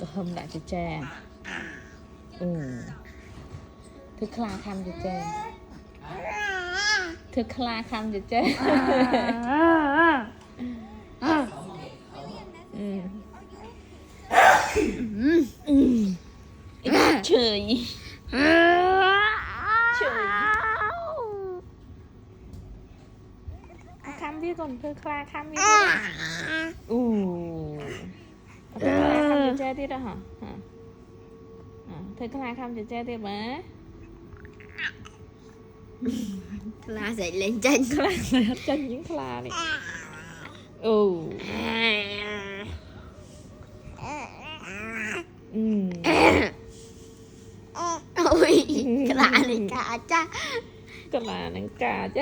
ก็ทำได้จะแจ้งเธอคลาคำจะแจ้งเธอคลาคำจะแจ้งเฉยคำที่ก่อนเธอคลาคำที่เธอคลาคำจะแจ้งที่ละฮะเธอคลาคำจะแจ้งที่ไหมคลาdậy lên chânคลาchân nhữngคลาnày ôi clà này cả cha clà này cả chứ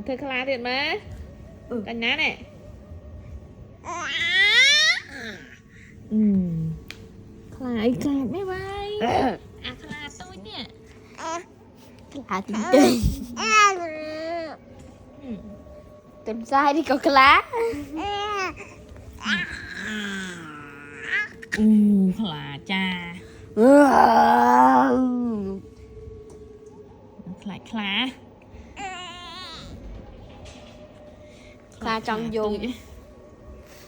เธอคลาเด็ดไหมกันนะเนี่ยคลาอีกคลาไม่ไหวคลาตัวเนี่ยclà tính chơi tìm sai đi cậu clá คลาจ้าคลา clá trong dùng